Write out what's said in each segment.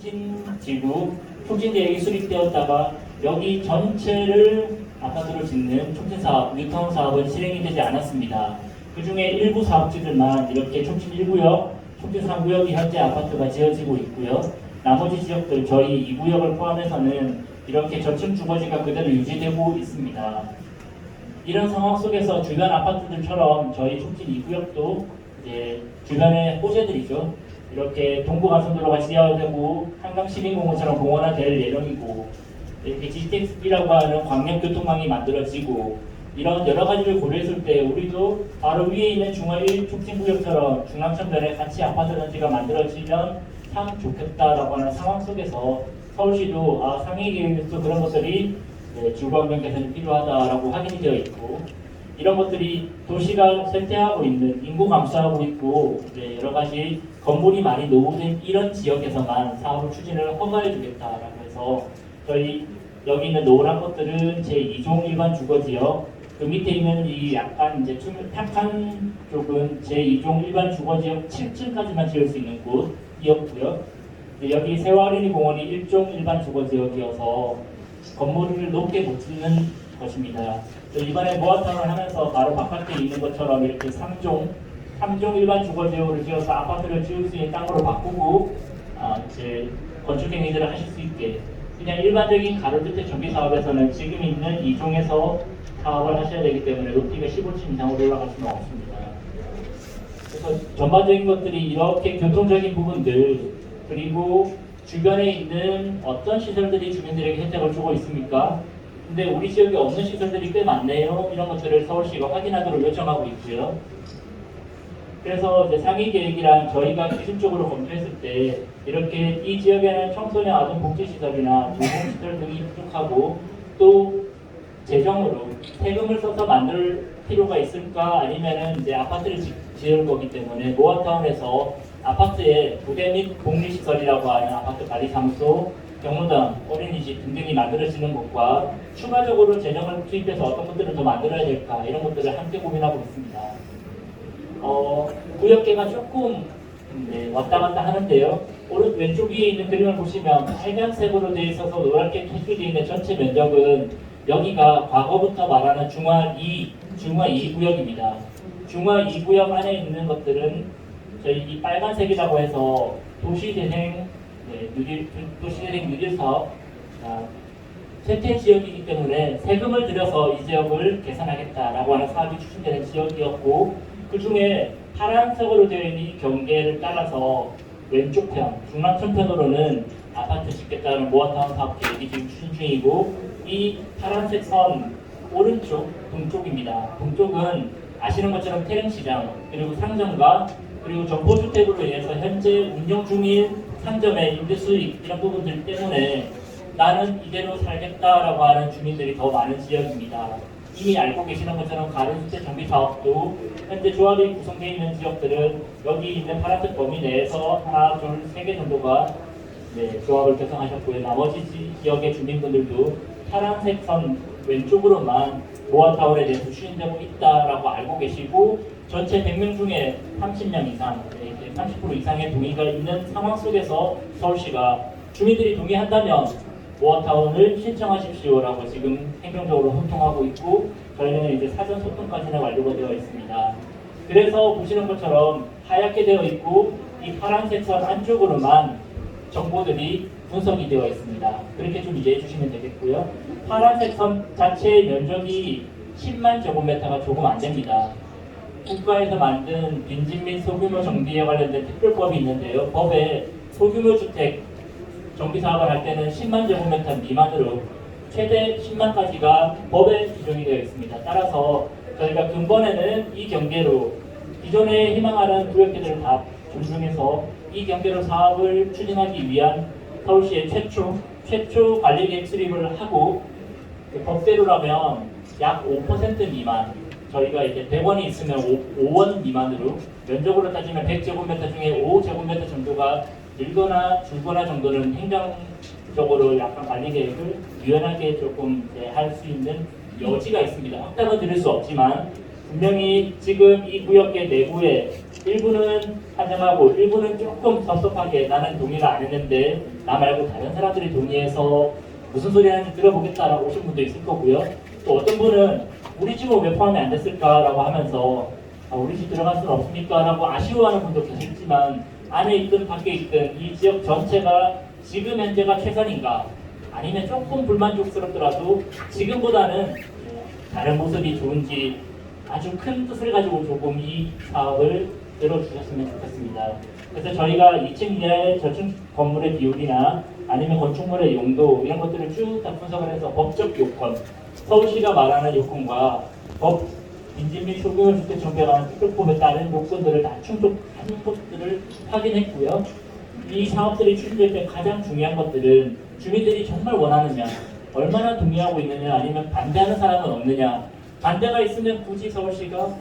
촉진지구 촉진계획이 수립되었다가 여기 전체를 아파트로 짓는 촉진사업, 뉴타운 사업은 실행이 되지 않았습니다. 그 중에 일부 사업지들만 이렇게 촉진 1구역, 촉진 3구역이 현재 아파트가 지어지고 있고요. 나머지 지역들 저희 2구역을 포함해서는 이렇게 저층 주거지가 그대로 유지되고 있습니다. 이런 상황 속에서 주변 아파트들처럼 저희 촉진 2구역도 이제 주변의 호재들이죠. 이렇게 동부가선도로가 지어되고 한강시민공원처럼 공원화될 예정이고 이렇게 GTX라고 하는 광역교통망이 만들어지고 이런 여러 가지를 고려했을 때 우리도 바로 위에 있는 중화1 촉진구역처럼 중랑천변에 같이 아파트 단지가 만들어지면 참 좋겠다라고 하는 상황 속에서 서울시도 상해 계획에서 그런 것들이 주거환경 개선이 필요하다라고 확인이 되어 있고 이런 것들이 도시가 쇠퇴하고 있는 인구 감소하고 있고 여러 가지 건물이 많이 노후된 이런 지역에서만 사업을 추진을 허가해 주겠다라고 해서 저희 여기 있는 노란 것들은 제2종 일반 주거지역 그 밑에 있는 이 약간 이제 탁한 쪽은 제2종 일반 주거지역 7층까지만 지을 수 있는 곳이었고요. 여기 세월인이 공원이 1종 일반 주거지역이어서 건물을 높게 못 짓는 것입니다. 이번에 모아타운을 하면서 바로 바깥에 있는 것처럼 이렇게 3종 일반 주거지역으로 지어서 아파트를 지을 수 있는 땅으로 바꾸고 이제 건축행위들을 하실 수 있게 그냥 일반적인 가로주택 정비 사업에서는 지금 있는 2종에서 사업을 하셔야 되기 때문에 높이가 15층 이상으로 올라갈 수는 없습니다. 그래서 전반적인 것들이 이렇게 교통적인 부분들 그리고 주변에 있는 어떤 시설들이 주민들에게 혜택을 주고 있습니까? 근데 우리 지역에 없는 시설들이 꽤 많네요. 이런 것들을 서울시가 확인하도록 요청하고 있고요. 그래서 이제 상위 계획이랑 저희가 기준적으로 검토했을 때 이렇게 이 지역에는 청소년 아동 복지시설이나 보건시설 등이 부족하고 또 재정으로 세금을 써서 만들 필요가 있을까 아니면은 이제 아파트를 지을 거기 때문에 모아타운에서 아파트에 부대 및 복리시설이라고 하는 아파트 관리사무소, 경로당, 어린이집 등등이 만들어지는 것과 추가적으로 재정을 투입해서 어떤 것들을 더 만들어야 될까 이런 것들을 함께 고민하고 있습니다. 구역계가 조금 왔다 갔다 하는데요. 오른 왼쪽 위에 있는 그림을 보시면 빨간색으로 되어 있어서 노랗게 표시되어 있는 전체 면적은 여기가 과거부터 말하는 중화 2 구역입니다. 중화 2구역 안에 있는 것들은 저희 이 빨간색이라고 해서 도시재생 뉴딜 사업 쇠퇴 지역이기 때문에 세금을 들여서 이 지역을 개선하겠다라고 하는 사업이 추진되는 지역이었고 그 중에 파란색으로 되어 있는 이 경계를 따라서 왼쪽 편, 중랑천편으로는 아파트 짓겠다는 모아타운 사업 계획이 지금 추진 중이고 이 파란색 선 오른쪽 동쪽입니다. 동쪽은 아시는 것처럼 태릉시장 그리고 상점가 그리고 정보주택으로 인해서 현재 운영 중인 상점의 임대수익 이런 부분들 때문에 나는 이대로 살겠다라고 하는 주민들이 더 많은 지역입니다. 이미 알고 계시는 것처럼 가로주택 정비 사업도 현재 조합이 구성되어 있는 지역들은 여기 있는 파란색 범위 내에서 하나, 둘, 세 개 정도가 조합을 결성하셨고요. 나머지 지역의 주민분들도 파란색 선 왼쪽으로만 모아타운에 대해서 추진되고 있다라고 알고 계시고 전체 100명 중에 30명 이상, 30% 이상의 동의가 있는 상황 속에서 서울시가 주민들이 동의한다면 모아타운을 신청하십시오라고 지금 행정적으로 소통하고 있고 저희는 이제 사전 소통까지는 완료가 되어 있습니다. 그래서 보시는 것처럼 하얗게 되어 있고 이 파란색 선 안쪽으로만 정보들이 분석이 되어 있습니다. 그렇게 좀 이해해 주시면 되겠고요. 파란색 선 자체의 면적이 10만 제곱미터가 조금 안 됩니다. 국가에서 만든 빈집 및 소규모 정비에 관련된 특별법이 있는데요. 법에 소규모 주택 정비 사업을 할 때는 10만 제곱미터 미만으로 최대 10만까지가 법에 규정이 되어 있습니다. 따라서 저희가 근본에는 이 경계로 기존에 희망하는 구역계들을 다 존중해서 이 경계로 사업을 추진하기 위한 서울시의 최초 관리계획 수립을 하고 법대로라면 약 5% 미만 저희가 이제 100원이 있으면 5원 미만으로 면적으로 따지면 100제곱미터 중에 5제곱미터 정도가 늘거나 줄거나 정도는 행정적으로 약간 관리 계획을 유연하게 조금 할 수 있는 여지가 있습니다. 확답은 드릴 수 없지만 분명히 지금 이 구역의 내부에 일부는 환영하고 일부는 조금 섭섭하게 나는 동의를 안 했는데 나 말고 다른 사람들이 동의해서 무슨 소리 하는지 들어보겠다라고 오신 분도 있을 거고요. 또 어떤 분은 우리 집은 왜 포함이 안 됐을까라고 하면서 우리 집 들어갈 수는 없습니까? 라고 아쉬워하는 분도 계시지만 안에 있든 밖에 있든 이 지역 전체가 지금 현재가 최선인가 아니면 조금 불만족스럽더라도 지금보다는 다른 모습이 좋은지 아주 큰 뜻을 가지고 조금 이 사업을 들어주셨으면 좋겠습니다. 그래서 저희가 2층 이하의 저층 건물의 비율이나 아니면 건축물의 용도 이런 것들을 쭉 다 분석을 해서 법적 요건, 서울시가 말하는 요건과 법 인지 및 소규모 주택 정비에 관한 특별법에 따른 요건들을 다 충족하는 것들을 확인했고요. 이 사업들이 추진될 때 가장 중요한 것들은 주민들이 정말 원하느냐, 얼마나 동의하고 있느냐, 아니면 반대하는 사람은 없느냐. 반대가 있으면 굳이 서울시가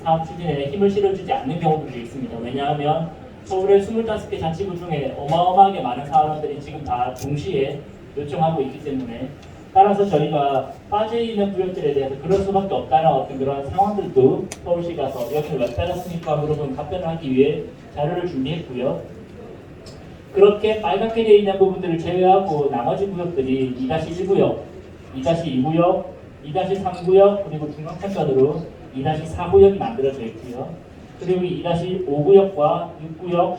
사업 추진에 힘을 실어주지 않는 경우들도 있습니다. 왜냐하면 서울의 25개 자치구 중에 어마어마하게 많은 사람들이 지금 다 동시에 요청하고 있기 때문에 따라서 저희가 빠져있는 구역들에 대해서 그럴 수밖에 없다는 어떤 그런 상황들도 서울시 가서 여기를 왜 빼놨습니까? 물어본 답변을 하기 위해 자료를 준비했고요. 그렇게 빨갛게 되어 있는 부분들을 제외하고 나머지 구역들이 2-1구역, 2-2구역, 2-3구역 그리고 중앙차선으로 2-4구역이 만들어져 있고요. 그리고 2-5구역과 6구역,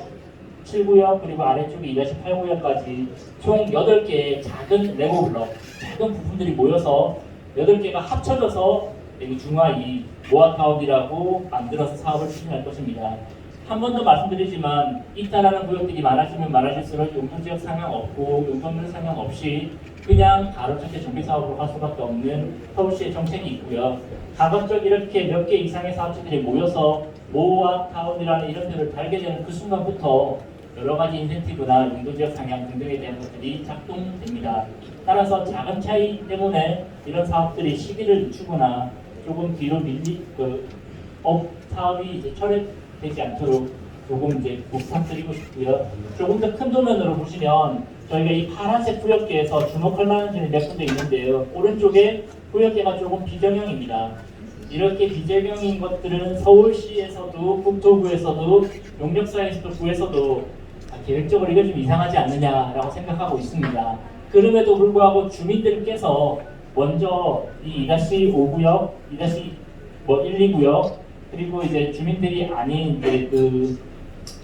7구역 그리고 아래쪽에 2-8구역까지 총 8개의 작은 레고블럭, 작은 부품들이 모여서 8개가 합쳐져서 여기 중화 2 모아타운이라고 만들어서 사업을 추진할 것입니다. 한 번 더 말씀드리지만 이따라는 구역들이 많아지면 많아질수록 용도지역 상향 없고 용도물 상향 없이 그냥 바로 전체 정비 사업으로 갈 수밖에 없는 서울시의 정책이 있고요. 가급적 이렇게 몇 개 이상의 사업체들이 모여서 모아타운이라는 이름들을 달게 되는 그 순간부터 여러 가지 인센티브나 용도지역 상향 등등에 대한 것들이 작동됩니다. 따라서 작은 차이 때문에 이런 사업들이 시기를 늦추거나 조금 뒤로 사업이 이제 철회되지 않도록 조금 이제 부탁드리고 싶고요. 조금 더 큰 도면으로 보시면 저희가 이 파란색 구역계에서 주목할 만한 점이 몇 군데 있는데요. 오른쪽에 구역계가 조금 비정형입니다. 이렇게 비정형인 것들은 서울시에서도 국토부에서도 용역사에서도 구에서도 계획적으로 이거 좀 이상하지 않느냐라고 생각하고 있습니다. 그럼에도 불구하고 주민들께서 먼저 이 2-5구역, 1-2구역 그리고 이제 주민들이 아닌 이제 그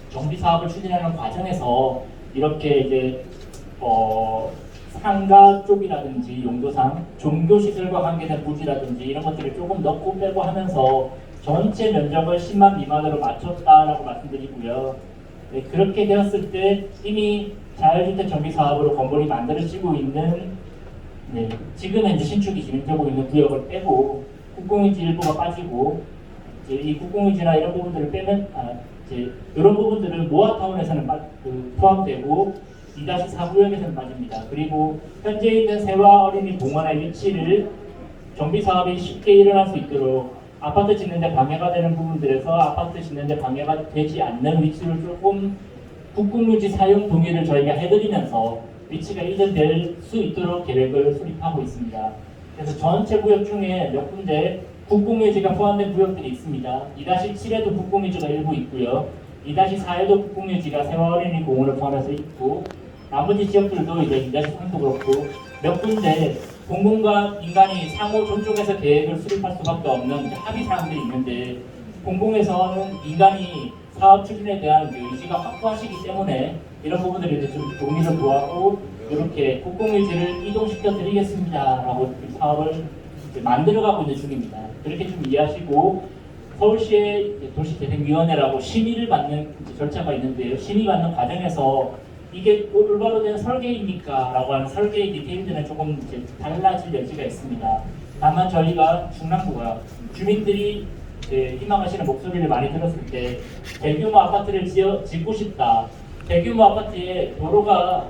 정비 사업을 추진하는 과정에서 이렇게 이제 상가 쪽이라든지 용도상 종교시설과 관계된 부지라든지 이런 것들을 조금 넣고 빼고 하면서 전체 면적을 10만 미만으로 맞췄다라고 말씀드리고요. 네, 그렇게 되었을 때 이미 자율주택 정비 사업으로 건물이 만들어지고 있는 지금 현재 신축이 진행되고 있는 구역을 빼고 국공유지 일부가 빠지고 이 국공유지나 이런 부분들을 빼면 이런 부분들은 모아타운에서는 포함되고 2-4구역에서는 빠집니다. 그리고 현재 있는 세화 어린이 공원의 위치를 정비 사업이 쉽게 일어날 수 있도록 아파트 짓는데 방해가 되는 부분들에서 아파트 짓는데 방해가 되지 않는 위치를 조금 국공유지 사용 동의를 저희가 해드리면서 위치가 이전될 수 있도록 계획을 수립하고 있습니다. 그래서 전체 구역 중에 몇 군데 국공유지가 포함된 구역들이 있습니다. 2-7에도 국공유지가 일부 있고요. 2-4에도 국공유지가 세화어린이 공원을 포함해서 있고 나머지 지역들도 이제 2-3도 그렇고 몇 군데 공공과 인간이 상호 존중해서 계획을 수립할 수밖에 없는 합의 사항들이 있는데 공공에서는 인간이 사업 추진에 대한 의지가 확고하시기 때문에 이런 부분들에 좀 동의를 구하고 이렇게 국공유지를 이동시켜 드리겠습니다라고 사업을 만들어가고 있는 중입니다. 그렇게 좀 이해하시고 서울시의 도시재생위원회라고 심의를 받는 절차가 있는데요. 심의받는 과정에서 이게 올바로 된 설계입니까? 라고 하는 설계의 디테일들은 조금 이제 달라질 여지가 있습니다. 다만 저희가 중랑구가 주민들이 희망하시는 목소리를 많이 들었을 때 대규모 아파트를 짓고 싶다. 대규모 아파트에 도로가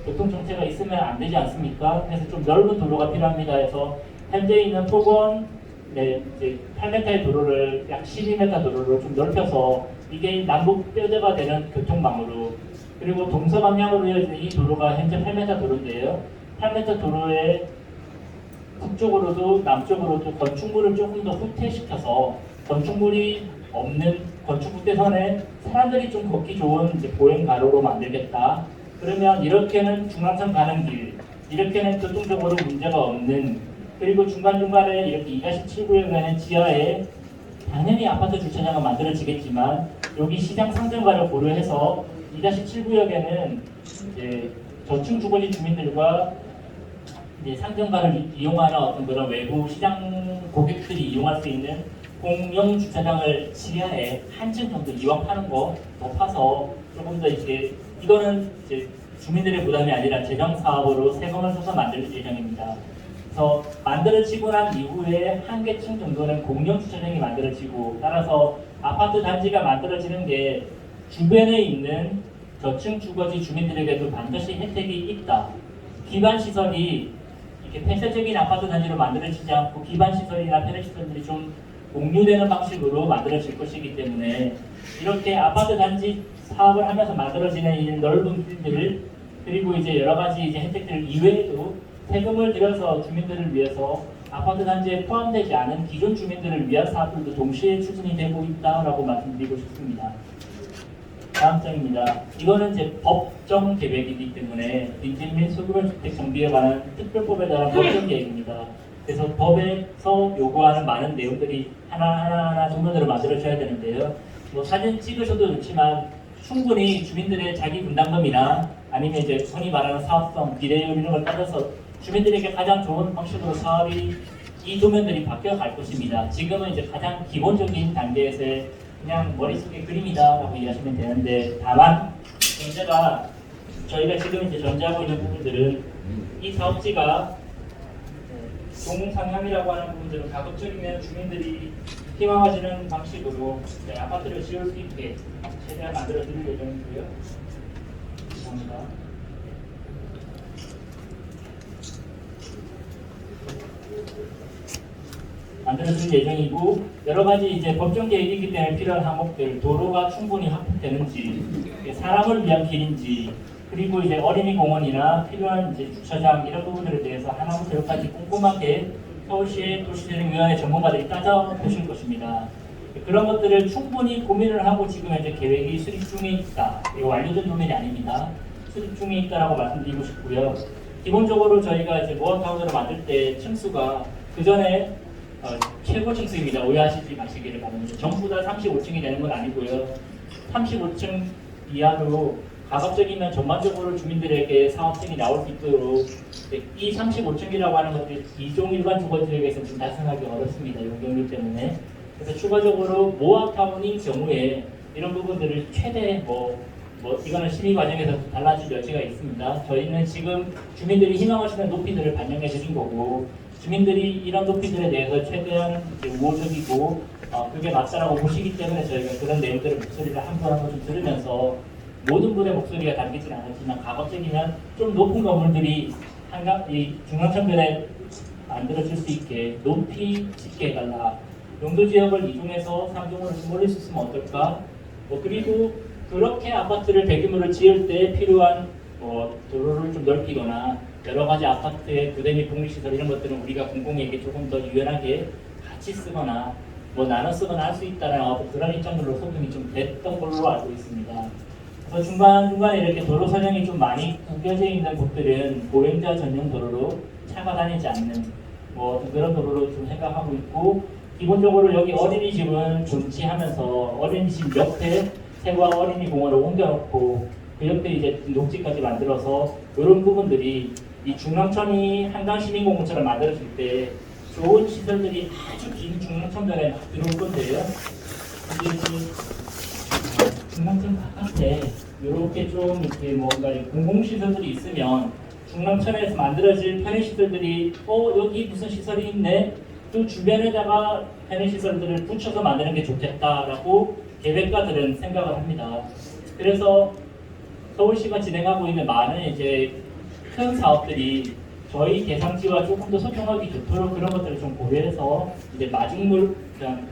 교통정체가 있으면 안 되지 않습니까? 그래서 좀 넓은 도로가 필요합니다 해서 현재 있는 폭원 8m의 도로를 약 12m 도로를 좀 넓혀서 이게 남북 뼈대가 되는 교통망으로 그리고 동서방향으로 이어지는 이 도로가 현재 8m 도로인데요. 8m 도로에 북쪽으로도 남쪽으로도 건축물을 조금 더 후퇴시켜서 건축물이 없는 건축 후퇴선에 사람들이 좀 걷기 좋은 이제 보행 가로로 만들겠다. 그러면 이렇게는 중앙선 가는 길, 이렇게는 교통적으로 문제가 없는, 그리고 중간중간에 이렇게 2-7구역에는 지하에 당연히 아파트 주차장은 만들어지겠지만 여기 시장 상점가를 고려해서 2-7구역에는 이제 저층 주거지 주민들과 이제 상점가를 이용하는 어떤 그런 외부 시장 고객들이 이용할 수 있는 공영 주차장을 지하에 한층 정도 이왕 파는 거 더 파서 조금 더 이제 이거는 이제 주민들의 부담이 아니라 재정 사업으로 세금을 써서 만들 예정입니다. 그래서 만들어지고 난 이후에 한 개층 정도는 공영 주차장이 만들어지고, 따라서 아파트 단지가 만들어지는 게 주변에 있는 저층 주거지 주민들에게도 반드시 혜택이 있다. 기반 시설이 이렇게 폐쇄적인 아파트 단지로 만들어지지 않고 기반 시설이나 편의 시설들이 좀 공유되는 방식으로 만들어질 것이기 때문에 이렇게 아파트 단지 사업을 하면서 만들어지는 이 넓은 길들, 그리고 이제 여러 가지 이제 혜택들 이외에도 세금을 들여서 주민들을 위해서 아파트 단지에 포함되지 않은 기존 주민들을 위한 사업들도 동시에 추진이 되고 있다라고 말씀드리고 싶습니다. 다음 장입니다. 이거는 이제 법정 계획이기 때문에 빈집 및 소규모 주택 정비에 관한 특별법에 따른 법정 계획입니다. 그래서 법에서 요구하는 많은 내용들이 하나하나 정면으로 만들어져야 되는데요. 뭐 사진 찍으셔도 좋지만 충분히 주민들의 자기 분담금이나 아니면 이제 흔히 말하는 사업성, 비례율 이런 걸 따져서 주민들에게 가장 좋은 방식으로 사업이 이 도면들이 바뀌어갈 것입니다. 지금은 이제 가장 기본적인 단계에서의 그냥 머릿속에 그림이다라고 이해하시면 되는데, 다만 문제가 저희가 지금 이제 전제하고 있는 부분들은 이 사업지가 동상향이라고 하는 부분들은 가급적이면 주민들이 희망하시는 방식으로 아파트를 지을 수 있게 최대한 만들어 드릴 예정이고요. 감사합니다. 만들어질 예정이고, 여러 가지 이제 법정 계획이기 때문에 필요한 항목들, 도로가 충분히 확보되는지, 사람을 위한 길인지, 그리고 이제 어린이 공원이나 필요한 이제 주차장 이런 부분들에 대해서 하나부터 열까지 꼼꼼하게 서울시의 도시재생위원회 전문가들이 따져보실 것입니다. 그런 것들을 충분히 고민을 하고 지금 이제 계획이 수립 중에 있다. 이거 완료된 도면이 아닙니다. 수립 중에 있다라고 말씀드리고 싶고요. 기본적으로 저희가 이제 모아타운으로 만들 때 층수가 그 전에 최고 층수입니다. 오해하시지 마시기를 바랍니다. 전부 다 35층이 되는 건 아니고요. 35층 이하로 가급적이면 전반적으로 주민들에게 사업층이 나올 수 있도록, 이 35층이라고 하는 것들이 이종 일반 주거지역에서 좀 달성하기 어렵습니다. 용적률 때문에. 그래서 추가적으로 모아타운인 경우에 이런 부분들을 최대 이거는 심의 과정에서 달라질 여지가 있습니다. 저희는 지금 주민들이 희망하시는 높이들을 반영해 드린 거고, 주민들이 이런 높이들에 대해서 최대한 우호적이고 그게 맞다라고 보시기 때문에 저희가 그런 내용들의 목소리를 한 번 한 번 좀 들으면서 모든 분의 목소리가 담기지는 않았지만 가급적이면 좀 높은 건물들이 이 중앙천변에 만들어질 수 있게 높이 짓게 해달라. 용도지역을 2종에서 3종으로 좀 올릴 수 있으면 어떨까? 그리고 그렇게 아파트를 대규모로 지을 때 필요한 도로를 좀 넓히거나 여러 가지 아파트의 부대 및 복리시설 이런 것들은 우리가 공공에게 조금 더 유연하게 같이 쓰거나 나눠 쓰거나 할 수 있다는 그런 입장들로 소통이 좀 됐던 걸로 알고 있습니다. 그래서 중간중간에 이렇게 도로 선형이 좀 많이 구겨져 있는 곳들은 보행자 전용 도로로 차가 다니지 않는 그런 도로로 좀 생각하고 있고, 기본적으로 여기 어린이집은 존치하면서 어린이집 옆에 세과 어린이공원을 옮겨놓고 그 옆에 이제 녹지까지 만들어서 이런 부분들이 이 중랑천이 한강시민공원처럼 만들어질 때 좋은 시설들이 아주 긴 중랑천변에 막 들어올 건데요. 중랑천 바깥에 이렇게 좀 이렇게 뭔가 공공시설들이 있으면 중랑천에서 만들어질 편의시설들이 여기 무슨 시설이 있네? 또 주변에다가 편의시설들을 붙여서 만드는 게 좋겠다라고 계획가들은 생각을 합니다. 그래서 서울시가 진행하고 있는 많은 이제 큰 사업들이 저희 대상지와 조금 더 소통하기 좋도록 그런 것들을 좀 고려해서 이제 마중물 그냥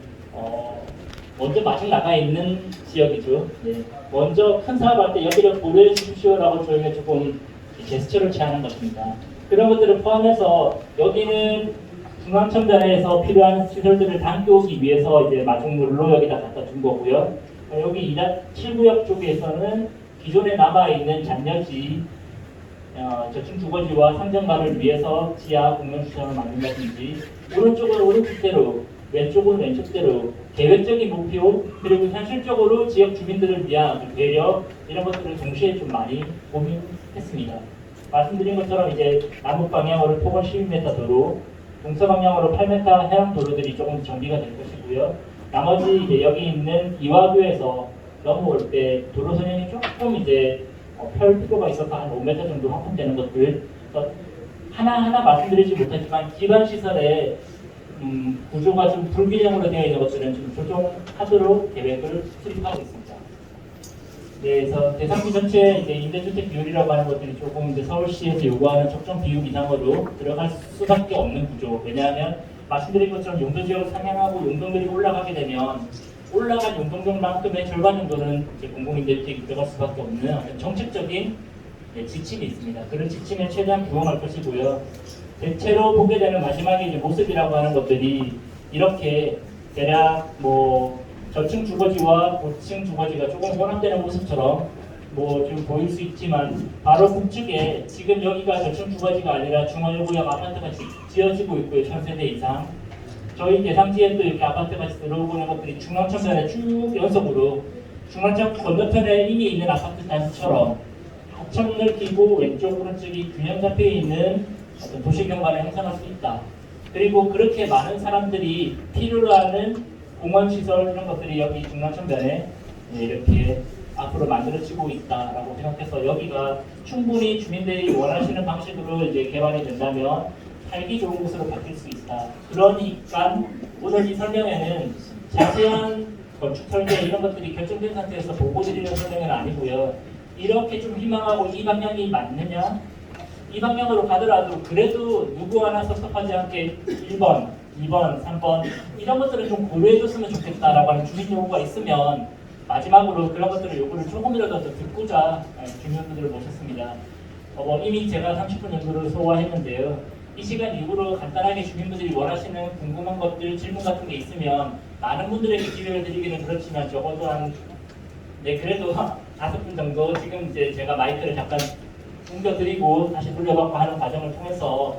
먼저 마중 나가 있는 지역이죠. 네. 먼저 큰 사업할 때 여기를 고려해 주십시오라고 저희가 조금 제스처를 취하는 것입니다. 그런 것들을 포함해서 여기는 중앙천변에서 필요한 시설들을 담겨오기 위해서 이제 마중물로 여기다 갖다 둔 거고요. 여기 7구역 쪽에서는 기존에 남아있는 잔여지 저층주거지와 상점가를 위해서 지하 공영시설을 만든다든지 오른쪽은 오른쪽대로 왼쪽은 왼쪽대로 계획적인 목표 그리고 현실적으로 지역 주민들을 위한 배려 이런 것들을 동시에 좀 많이 고민했습니다. 말씀드린 것처럼 이제 남북 방향으로 폭은 12m 도로, 동서 방향으로 8m 해양 도로들이 조금 정비가 될 것이고요. 나머지 이제 여기 있는 이화교에서 넘어올 때 도로 선행이 조금 이제 펼 필요가 있어서 한 5m 정도 확보되는 것들 하나하나 말씀드리지 못하지만 기반 시설의 구조가 좀 불균형으로 되어 있는 것들은 좀 조정하도록 계획을 수립하고 있습니다. 네, 그래서 대상지 전체 이제 임대주택 비율이라고 하는 것들이 조금 이제 서울시에서 요구하는 적정 비율 이상으로 들어갈 수밖에 없는 구조. 왜냐하면 말씀드린 것처럼 용도지역을 상향하고 용도들이 올라가게 되면 올라간 용도량만큼의 절반 정도는 이제 공공임대주택이 들어갈 수밖에 없는 어떤 정책적인 지침이 있습니다. 그런 지침에 최대한 부응할 것이고요. 대체로 보게 되는 마지막에 이제 모습이라고 하는 것들이 이렇게 대략 뭐 저층 주거지와 고층 주거지가 조금 혼합되는 모습처럼 뭐 지금 보일 수 있지만 바로 북측에 지금 여기가 저층 주거지가 아니라 중원구역 아파트가 지어지고 있고요. 1000세대 이상. 저희 대상지에 또 이렇게 아파트가 들어오고 있는 것들이 중앙천변에 쭉 연속으로 중앙천 건너편에 이미 있는 아파트 단지처럼 하천을 끼고 왼쪽 오른쪽이 균형 잡혀 있는 어떤 도시 경관을 형성할 수 있다. 그리고 그렇게 많은 사람들이 필요로 하는 공원시설 이런 것들이 여기 중앙천변에 이렇게 앞으로 만들어지고 있다라고 생각해서 여기가 충분히 주민들이 원하시는 방식으로 이제 개발이 된다면 살기 좋은 곳으로 바뀔 수 있다. 그러니까 오늘 이 설명회는 자세한 건축 설계 이런 것들이 결정된 상태에서 보고 드리는 설명회는 아니고요. 이렇게 좀 희망하고 이 방향이 맞느냐? 이 방향으로 가더라도 그래도 누구 하나 섭섭하지 않게 1번, 2번, 3번 이런 것들을 좀 고려해줬으면 좋겠다라고 하는 주민 요구가 있으면 마지막으로 그런 것들을 요구를 조금이라도 더 듣고자 주민분들을 모셨습니다. 이미 제가 30분 정도를 소화했는데요. 이 시간 이후로 간단하게 주민분들이 원하시는 궁금한 것들, 질문 같은 게 있으면 많은 분들에게 기회를 드리기는 그렇지만 적어도 그래도 5분 정도 지금 이제 제가 마이크를 잠깐 옮겨드리고 다시 돌려받고 하는 과정을 통해서